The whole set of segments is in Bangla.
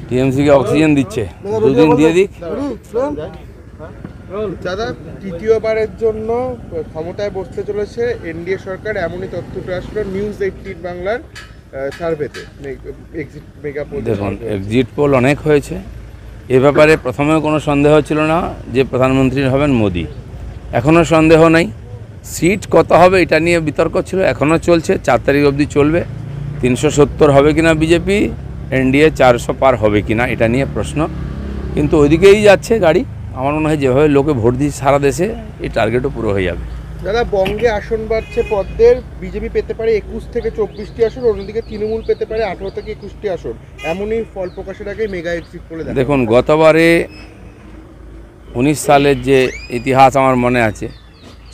টিএমসি কে অক্সিজেন দিচ্ছে, দুদিন দিয়ে দিক। দাদা, তৃতীয়বারের জন্য ক্ষমতায় বসতে চলেছে এনডিএ সরকার, এমনই তথ্যটা আসলো নিউজ 18 বাংলার সার্ভেতে। দেখুন, এক্সিট পোল অনেক হয়েছে, এ ব্যাপারে প্রথমেও কোনো সন্দেহ ছিল না যে প্রধানমন্ত্রী হবেন মোদি। এখনও সন্দেহ নেই। সিট কত হবে এটা নিয়ে বিতর্ক ছিল, এখনও চলছে, 4 তারিখ অবধি চলবে। 370 হবে কিনা বিজেপি, এনডিএ 400 পার হবে কিনা এটা নিয়ে প্রশ্ন, কিন্তু ওইদিকেই যাচ্ছে গাড়ি। আমার মনে হয় যেভাবে লোকে ভোট দিচ্ছে সারা দেশে, এই টার্গেটও পুরো হয়ে যাবে। দাদা, বঙ্গে আসন বাড়ছে পদ্মের, বিজেপি পেতে পারে 21 থেকে 24টি আসন, অন্যদিকে তৃণমূল পেতে পারে 18 থেকে 21টি আসন, এমনই ফল প্রকাশের আগে মেগা এক্সিট পোলে। দেখুন, গতবারে 19 সালের যে ইতিহাস আমার মনে আছে,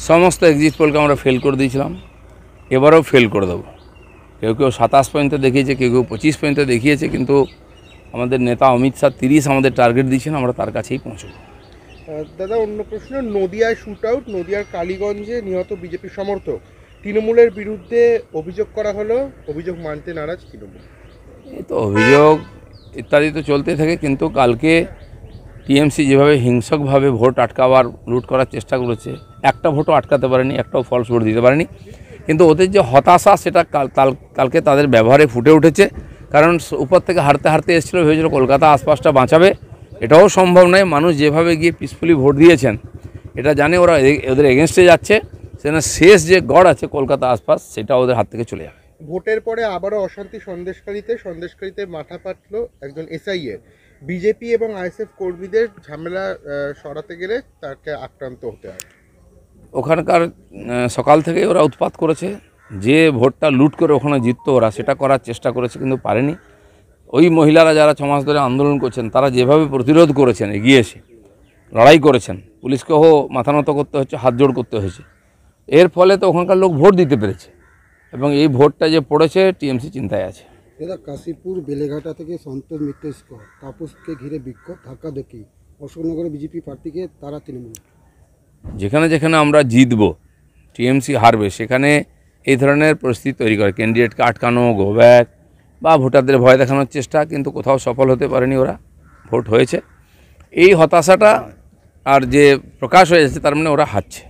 সমস্ত এক্সিট পোলকে আমরা ফেল করে দিয়েছিলাম, এবারেও ফেল করে দেবো। কেউ কেউ 27 পর্যন্ত দেখিয়েছে, কেউ কেউ 25 পর্যন্ত দেখিয়েছে, কিন্তু আমাদের নেতা অমিত শাহ 30 আমাদের টার্গেট দিয়েছেন, আমরা তার কাছেই পৌঁছব। দাদা, অন্য প্রশ্ন, নদিয়ায় শুট আউট, নদিয়ার কালীগঞ্জে নিহত বিজেপি সমর্থক, তৃণমূলের বিরুদ্ধে অভিযোগ করা হলো, অভিযোগ মানতে নারাজ তৃণমূল। এই তো অভিযোগ ইত্যাদি তো চলতে থাকে, কিন্তু কালকে টিএমসি যেভাবে হিংসকভাবে ভোট আটকাবার, লুট করার চেষ্টা করেছে, একটা ভোটও আটকাতে পারেনি, একটাও ফলস ভোট দিতে পারেনি, কিন্তু ওদের যে হতাশা সেটা কালকে তাদের ব্যবহারে ফুটে উঠেছে। কারণ উপর থেকে হারতে হারতে এসেছিলো, ভেবেছিল কলকাতা আশপাশটা বাঁচাবে, এটাও সম্ভব নয়। মানুষ যেভাবে গিয়ে পিসফুলি ভোট দিয়েছেন, এটা জানে ওরা ওদের এগেনস্টে যাচ্ছে, সেখানে শেষ যে গড় আছে কলকাতা আশপাশ, সেটা ওদের হাত থেকে চলে যাবে। ভোটের পরে আবারও অশান্তি সন্দেশকারীতে মাথা পাতল একজন এসআইয়ের। বিজেপি এবং আইএসএফ কর্মীদের ঝামেলা সরাতে গেলে তাকে আক্রান্ত হতে হয়। ওখানকার সকাল থেকে ওরা উৎপাত করেছে, যে ভোটটা লুট করে ওখানে জিততো ওরা, সেটা করার চেষ্টা করেছে, কিন্তু পারেনি। ওই মহিলারা যারা 6 মাস ধরে আন্দোলন করছেন, তারা যেভাবে প্রতিরোধ করেছেন, এগিয়ে এসে লড়াই করেছেন, পুলিশকেও মাথা নত করতে হচ্ছে, হাত জোড় করতে হয়েছে, এর ফলে তো ওখানকার লোক ভোট দিতে পেরেছে, এবং এই ভোটটা যে পড়েছে টিএমসি চিন্তায় আছে। দাদা, কাশীপুর বেলেঘাটা থেকে সন্তোষ মিত্র স্কোর তাপসকে ঘিরে বিক্ষোভ, ধাক্কা দেখি অশোকনগরে বিজেপি প্রার্থীকে তারা তৃণমূল। যেখানে যেখানে আমরা জিতব, টিএমসি হারবে, সেখানে এই ধরনের পরিস্থিতি তৈরি করে, ক্যান্ডিডেটকে আটকানো, গো ব্যাক, বা ভোটারদের ভয় দেখানোর চেষ্টা, কিন্তু কোথাও সফল হতে পারেনি ওরা। ভোট হয়েছে, এই হতাশাটা আর যে প্রকাশ হয়ে যাচ্ছে, তার মানে ওরা হারছে।